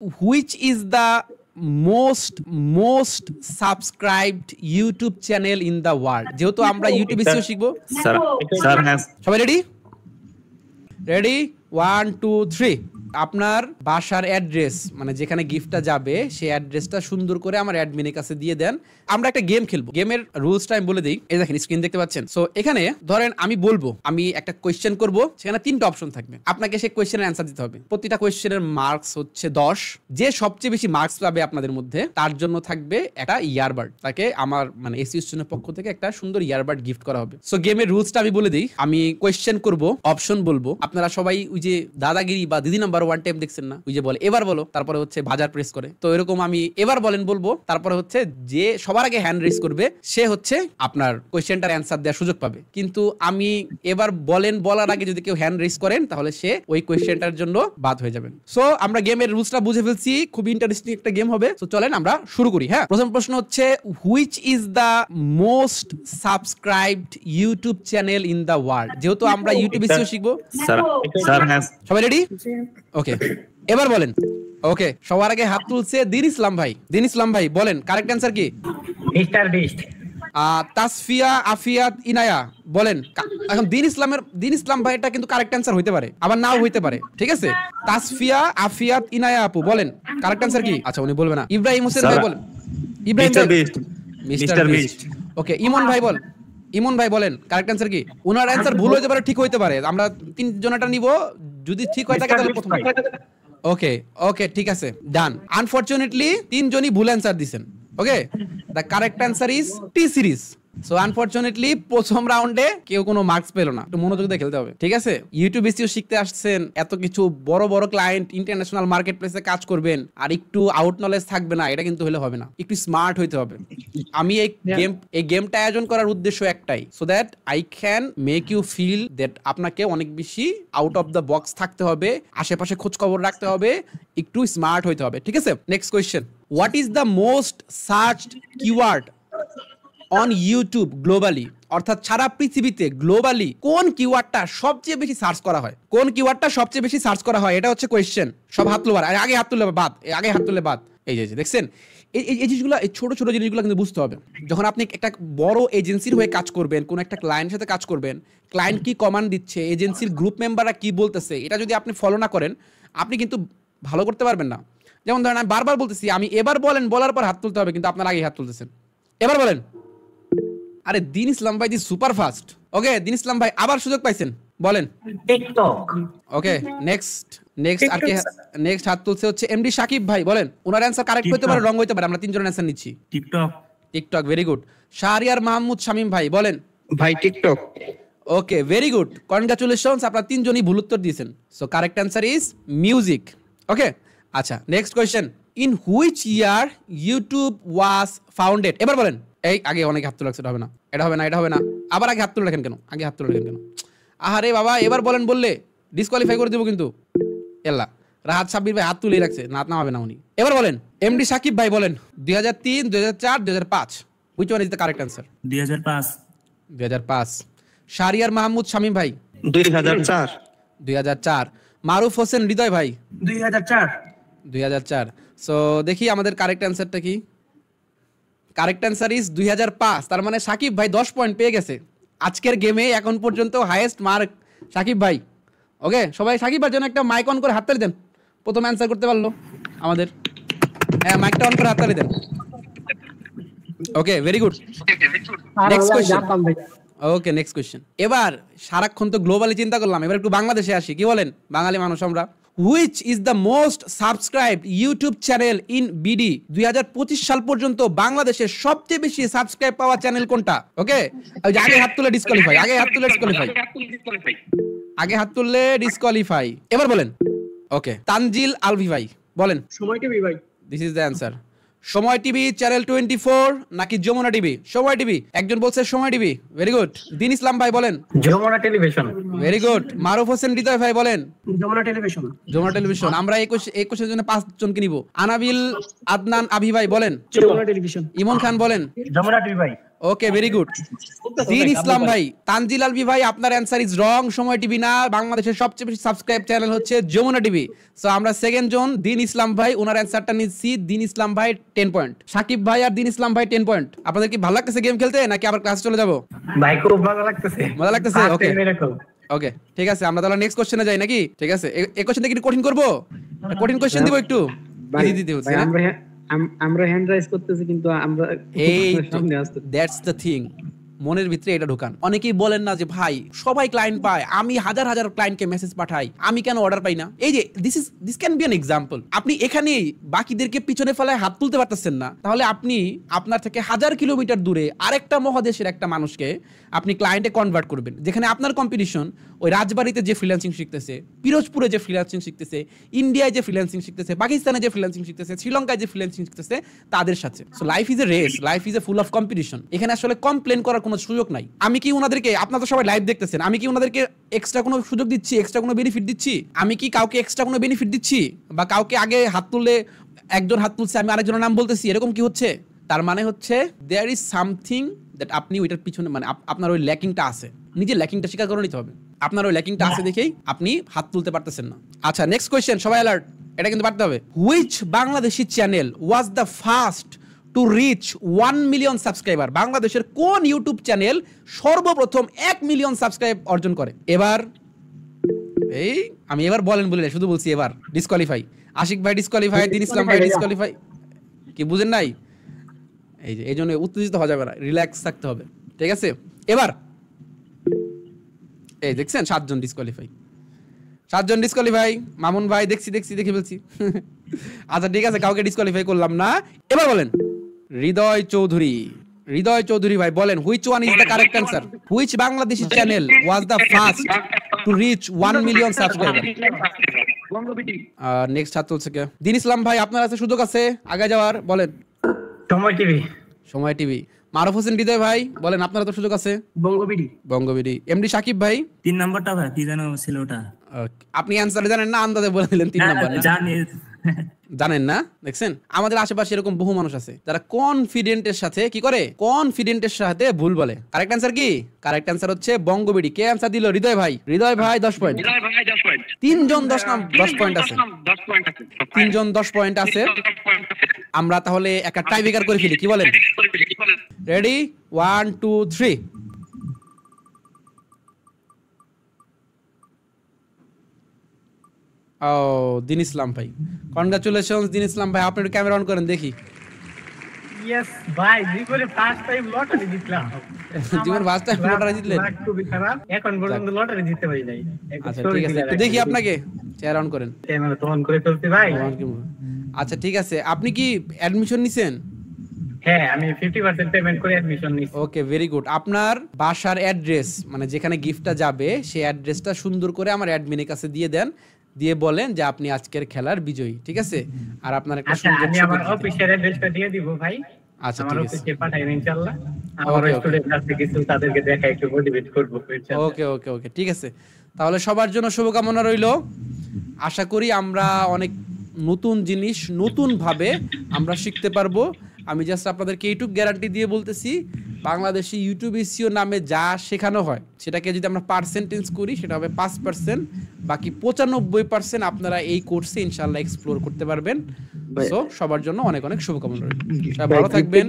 Which is the most subscribed YouTube channel in the world? যেহেতু আমরা YouTube SEO শিখবো sir হ্যাঁ সবাই রেডি 1 2 3 আপনার বাসার অ্যাড্রেস মানে যেখানে গিফটটা যাবে সেই অ্যাড্রেসটা সুন্দর করে আমার অ্যাডমিনের কাছে দিয়ে দেন। আমরা একটা গেম খেলবো, গেমের রুলসটা আমি বলে দিই। এই দেখেন স্ক্রিন দেখতে পাচ্ছেন। সো এখানে ধরেন আমি বলবো, আমি একটা কোয়েশ্চেন করব, সেখানে 3টা অপশন থাকবে, আপনাকে সেই কোয়েশ্চেনের অ্যান্সার দিতে হবে। প্রতিটা কোয়েশ্চেনের মার্কস হচ্ছে 10। যে সবচেয়ে বেশি মার্কস পাবে আপনাদের মধ্যে তার জন্য থাকবে একটা ইয়ারবাড, তাকে আমার মানে এসইউশনের পক্ষ থেকে একটা সুন্দর ইয়ারবাড গিফট করা হবে। সো গেমের রুলসটা আমি বলে দিই। আমি কোয়েশ্চেন করব, অপশন বলবো, আপনারা সবাই ওই যে দাদাগিরি বা দিদি নাম্বার 1 টাইপ দেখছেন না, ওই যে বলে এবার বলো, তারপরে হচ্ছে বাজার প্রেস করে, তো এরকম আমি এবার বলেন বলবো, তারপরে হচ্ছে যে সবার আগে হ্যান্ড রেজ করবে সে হচ্ছে আপনার কোয়েশ্চেনটার অ্যান্সার দেওয়ার সুযোগ পাবে। কিন্তু আমি এবার বলেন বলার আগে যদি কেউ হ্যান্ড রেজ করেন তাহলে সে ওই কোয়েশ্চেনটার জন্য বাদ হয়ে যাবেন। সো আমরা গেমের রুলসটা বুঝে ফেলছি, খুব ইন্টারেস্টিং একটা গেম হবে। তো চলেন আমরা শুরু করি। হ্যাঁ, প্রথম প্রশ্ন হচ্ছে which is the most subscribed YouTube channel in the world? যেহেতু আমরা ইউটিউব এসইও শিখবো। স্যার হ্যাঁ সবাই রেডি? ওকে, এবার বলেন। ওকে, সবার আগে হাত তুলছে দিন ইসলাম ভাই। দিন ইসলাম ভাই বলেন কারেক্ট অ্যান্সার কি? Mister Beast. তাসফিয়া আফিয়াত ইনায়া বলেন। এখন দিন ইসলাম ভাই এটা কিন্তু কারেক্ট অ্যান্সার হইতে পারে, আবার নাও হইতে পারে, ঠিক আছে? তাসফিয়া আফিয়াত ইনায়া আপু বলেন কারেক্ট অ্যান্সার কি? আচ্ছা উনি বলবে না। ইব্রাহিম হোসেন ভাই বলেন। Ibrahim mister Beast. Okay, Emon ভাই বলেন কারেক্ট অ্যান্সার কি? ওনার অ্যান্সার ভুল হইতে পারে, ঠিক হইতে পারে। আমরা 3 জনটা নিব, যদি ঠিক হয় থাকে তাহলে প্রথম। ওকে ঠিক আছে, ডান। আনফরচুনেটলি 3 জনই ভুল অ্যান্সার দিবেন। Okay, the correct answer is T series. So unfortunately প্রথম রাউন্ডে কেউ কোনো মার্কস পেল না। একটু মনোযোগ দিয়ে খেলতে হবে, ঠিক আছে? ইউটিউব এসইও শিখতে আসছেন, এত কিছু বড় বড় ক্লায়েন্ট, ইন্টারন্যাশনাল মার্কেট প্লেসে কাজ করবেন, আর একটু আউট নলেজ থাকবে না, এটা কিন্তু হলে হবে না। একটু স্মার্ট হইতে হবে। আমি এই গেমটা আয়োজন করার উদ্দেশ্য একটাই, so that I can make you feel that আপনাকে অনেক বেশি আউট অফ দ্য বক্স থাকতে হবে, আশেপাশে খোঁজ খবর রাখতে হবে, একটু স্মার্ট হইতে হবে, ঠিক আছে? Next question, what is the most searched keyword on YouTube globally? অর্থাৎ সারা পৃথিবীতে গ্লোবালি কোন কিওয়ার্ডটা সবচেয়ে বেশি সার্চ করা হয়? কোন কিওয়ার্ডটা সবচেয়ে বেশি সার্চ করা হয়, এটা হচ্ছে কোয়েশ্চেন। সব হাত তোলার আগে হাত তুললে বাদ। এই যে দেখছেন, এই জিনিসগুলো, এই ছোট ছোট জিনিসগুলো কিন্তু বুঝতে হবে। যখন আপনি একটা বড় এজেন্সির হয়ে কাজ করবেন, কোন একটা ক্লায়েন্টের সাথে কাজ করবেন, ক্লায়েন্ট কি কমান্ড দিচ্ছে, এজেন্সির গ্রুপ মেম্বাররা কি বলতেছে, এটা যদি আপনি ফলো না করেন আপনি কিন্তু ভালো করতে পারবেন না। যেমন ধরেন আমি বারবার বলতেছি, আমি এবার বলেন বলার পর হাত তুলতে হবে, কিন্তু আপনার আগে হাত তুলতেছেন। এবার বলেন। আরে দিন ইসলাম ভাই দি সুপার ফাস্ট। ওকে, দিন ইসলাম ভাই আবার সুযোগ পাইছেন, বলেন। টিকটক। ওকে, নেক্সট আর কি নেক্সট হাত তুলছে হচ্ছে এমডি সাকিব ভাই, বলেন। ওনার অ্যানসার কারেক্ট হতে পারে, রং হতে পারে, আমরা 3 জনের অ্যানসার নিচ্ছি। TikTok, very good. Shahriar Mahmud Shamim ভাই বলেন। ভাই TikTok. Okay, very good, congratulations, আপনারা 3 জনই ভুল উত্তর দিয়েছেন। So correct answer is music. Okay, আচ্ছা next question, in which year YouTube was founded? এবার বলেন। এই আগে অনেক হাত তুলে রাখছে, এটা হবে না। আবার আগে হাত তুলে রাখেন কেন? আহারে বাবা, এবার বলেন বললে ডিসকোয়ালিফাই করে দেবো কিন্তু। এল্লা রাহাত সাব্বির ভাই হাত তুলে রাখছে, না হবে না উনি। এবার বলেন। এমডি সাকিব ভাই বলেন। 2003, 2004, 2005, which one is the correct answer? 2005। Shahriar Mahmud Shamim ভাই 2004। মারুফ হোসেন হৃদয় ভাই 2004। সো দেখি আমাদের কারেক্ট অ্যান্সারটা কি। Correct answer is 2005। তার মানে সাকিব ভাই 10 পয়েন্ট পেয়ে গেছে আজকের গেমে, এখন পর্যন্ত হাইয়েস্ট মার্ক সাকিব ভাই। ওকে, সবাই সাকিব ভাইয়ের জন্য একটা মাইক অন করে হাততালি দেন, প্রথম অ্যান্সার করতে পারলো আমাদের। হ্যাঁ, মাইকটা অন করে হাততালি দেন। Okay, very good. Next question. Okay, next question. এবার সারাক্ষণ তো গ্লোবালি চিন্তা করলাম, এবার একটু বাংলাদেশে আসি, কি বলেন? বাঙালি মানুষ আমরা। Which is the most subscribed YouTube channel in BD? 2025 সাল পর্যন্ত বাংলাদেশের সবচেয়ে বেশি সাবস্ক্রাইব পাওয়া চ্যানেল কোনটা? ওকে, আগে হাত তুলে ডিসকোয়ালিফাই, আগে হাত তুললে ডিসকোয়ালিফাই। এবার বলেন। ওকে, তানজিল আলভি ভাই বলেন। সময় টিভি ভাই। This is the answer. সময় টিভি, চ্যানেল 24 নাকি যমুনা টিভি? সময় টিভি, একজন বলছে সময় টিভি, ভেরি গুড। দিন ইসলাম ভাই বলেন যমুনা টেলিভিশন, ভেরি গুড। মারুফ হোসেন হৃদয় ভাই বলেন যমুনা টেলিভিশন। আমরা এই কোশ্চেনের জন্য 5 জনকে নিব। আনাবিল আদনান আভি ভাই বলেন যমুনা টেলিভিশন। ইমন খান বলেন যমুনা টিভি ভাই। ওকে ভেরি গুড দিন ইসলাম ভাই। তানজিল আলভি ভাই আপনার অ্যানসার ইজ রং। সময় টিভি না, বাংলাদেশের সবচেয়ে বেশি সাবস্ক্রাইব চ্যানেল হচ্ছে যমুনা টিভি। সো আমরা সেকেন্ড জন দিন ইসলাম ভাই, ওনার অ্যানসারটা নিচ্ছি। দিন ইসলাম ভাই 10 পয়েন্ট, সাকিব ভাই আর দিন ইসলাম ভাই 10 পয়েন্ট। আপনাদের কি ভালো লাগতেছে গেম খেলতে নাকি আবার ক্লাস চলে যাবো? ভাই খুব ভালো লাগতেছে। মজা লাগতেছে? First ওকে time এরকম। ওকে ঠিক আছে, আমরা তাহলে নেক্সট কোশ্চেনে যাই নাকি? ঠিক আছে, এই কোশ্চেনটা কি কঠিন করব? কঠিন কোশ্চেন দিব একটু, ইজি দিতে হচ্ছে না? আমরা হ্যান্ড রাইজ করতেছি কিন্তু আমরা এই সামনে আসতে দ্যাটস দ্য থিং, মনের ভিতরে এটা ঢোকান। অনেকেই বলেন না যে ভাই সবাই ক্লায়েন্ট পায়, আমি হাজার হাজার ক্লায়েন্টকে মেসেজ পাঠাই, আমি কেন অর্ডার পাই না? এই যে this can be an example. আপনি এখানেই বাকিদেরকে পিছনে ফেলায় হাত তুলতে পারতেছেন না, তাহলে আপনি আপনার থেকে 1000 কিলোমিটার দূরে আরেকটা মহাদেশের একটা মানুষকে আপনি ক্লায়েন্টে কনভার্ট করবেন, যেখানে আপনার কম্পিটিশন ওই রাজবাড়িতে যে ফ্রিল্যান্সিং শিখতেছে, পিরোজপুরে যে ফ্রিল্যান্সিং শিখতেছে, ইন্ডিয়ায় যে ফ্রিল্যান্সিং শিখতেছে, পাকিস্তানে যে ফ্রিল্যান্সিং শিখতেছে, শ্রীলঙ্কায় যে ফ্রিল্যান্সিং শিখতেছে, তাদের সাথে। So life is a race, life is a full of competition. এখানে আসলে কমপ্লেন করার কোনো সুযোগ নাই। আমি কি ওনাদেরকে, আপনারা তো সবাই লাইভ দেখতেছেন, আমি কি ওনাদেরকে এক্সট্রা কোনো সুযোগ দিচ্ছি, এক্সট্রা কোনো বেনিফিট দিচ্ছি? আমি কি কাউকে এক্সট্রা কোনো বেনিফিট দিচ্ছি? বা কাউকে আগে হাত তুললে, একজন হাত তুলছে আমি আরেকজনের নাম বলতেছি, এরকম কি হচ্ছে? তার মানে হচ্ছে দেয়ার ইজ সামথিং দ্যাট আপনি ওইটার পিছনে, মানে আপনার ওই ল্যাকিংটা আছে, নিজের ল্যাকিংটা স্বীকার করে নিতে হবে। আপনার ওই ল্যাকিংটা আছে দেখেই আপনি হাত তুলতে পারতেছেন না। আচ্ছা নেক্সট কোয়েশ্চেন, সবাই অ্যালার্ট, এটা কিন্তু পারতে হবে। Which Bangladeshi channel was the first to reach 1 million subscriber? বাংলাদেশের কোন ইউটিউব চ্যানেল সর্বপ্রথম 1 মিলিয়ন সাবস্ক্রাইব অর্জন করে? এবার এই আমি এবার বলেন বলে শুধু বলছি, এবার ডিসকোয়ালিফাই। আশিক ভাই ডিসকোয়ালিফাই, দিন ইসলাম ভাই ডিসকোয়ালিফাই। কি বুঝেন নাই? এই যে এই জন্য উত্তেজিত হওয়া যাবে না, রিল্যাক্স থাকতে হবে, ঠিক আছে? এবার এই দেখছেন 7 জন ডিসকোয়ালিফাই, 7 জন ডিসকোয়ালিফাই। মামুন ভাই দেখে ফেলছি। আচ্ছা ঠিক আছে, কাউকে ডিসকোয়ালিফাই করলাম না। এবার বলেন হৃদয় চৌধুরী ভাই বলেন, which one is the correct answer? Which Bangladeshi channel was the first to reach 1 million subscriber? Next হাত তুলছে কে? দিন ইসলাম ভাই আপনার আছে সুযোগ আছে আগে যাওয়ার, বলেন। সময় টিভি। মারুফ হোসেন হৃদয় ভাই বলেন, আপনার তো সুযোগ আছে। বঙ্গবিডি। এমডি সাকিব ভাই 3 নাম্বারটা ভাই কি জানো ছিল ওটা? আপনি অ্যানসার জানেন না, আন্দাজে বলে দিলেন 3 নাম্বার না? জানেন না? দেখছেন আমাদের আশেপাশে এরকম বহু মানুষ আছে যারা কনফিডেন্টের সাথে কি করে, কনফিডেন্টের সাথে ভুল বলে। কারেক্ট অ্যানসার কি? কারেক্ট অ্যানসার হচ্ছে বঙ্গবিডি। কে অ্যানসার দিল? হৃদয় ভাই 10 পয়েন্ট। 3 জন 10 পয়েন্ট আছে, 3 জন 10 পয়েন্ট আছে। আমরা তাহলে একটা টাই ব্রেকার করে ফেলি, কি বলেন? রেডি 1 2 3। ও দিন ইসলাম ভাই, কনগ্রাচুলেশনস দিন ইসলাম ভাই, আপনি একটু ক্যামেরা অন করেন দেখি। ইয়েস ভাই, জীবনে ফার্স্ট টাইম লটারি জিতলাম। জীবন ফার্স্ট টাইম লটারি জিতলেন? খুবই খারাপ, এখন পর্যন্ত লটারি জিততে পারি নাই। আচ্ছা ঠিক আছে, একটু দেখি আপনাকে, চেয়ার অন করেন। ক্যামেরা তো অন করে ফেলছি ভাই। আচ্ছা ঠিক আছে, আপনি কি অ্যাডমিশন নিছেন? হ্যাঁ, আমি 50% পেমেন্ট করে অ্যাডমিশন নিছি। ওকে ভেরি গুড। আপনার বাসার অ্যাড্রেস, মানে যেখানে গিফটটা যাবে সেই অ্যাড্রেসটা সুন্দর করে আমার অ্যাডমিনের কাছে দিয়ে দেন, দিয়ে বলেন যে আপনি আজকের খেলার বিজয়ী, ঠিক আছে? আর আপনার একটা সুন্দর আমি আমার অফিসিয়াল অ্যাড্রেসটা দিয়ে দিব ভাই। আচ্ছা আমার ঠিক আছে, অফিসে পাঠাইবেন ইনশাআল্লাহ। আমার স্টুডেন্ট আছে কিছু, তাদেরকে দেখা একটু মোটিভেট করব ইনশাআল্লাহ। ওকে ঠিক আছে। তাহলে সবার জন্য শুভকামনা রইলো। আশা করি আমরা অনেক নতুন জিনিস নতুন ভাবে আমরা শিখতে পারবো। আমি জাস্ট আপনাদেরকে এইটুকু গ্যারান্টি দিয়ে বলতেছি, বাংলাদেশি ইউটিউব এসইও নামে যা শেখানো হয় সেটাকে যদি আমরা পার্সেন্টেজ করি সেটা হবে 5%, বাকি 95% আপনারা এই কোর্সে ইনশাআল্লাহ এক্সপ্লোর করতে পারবেন। সো সবার জন্য অনেক অনেক শুভকামনা রইল, সবাই ভালো থাকবেন।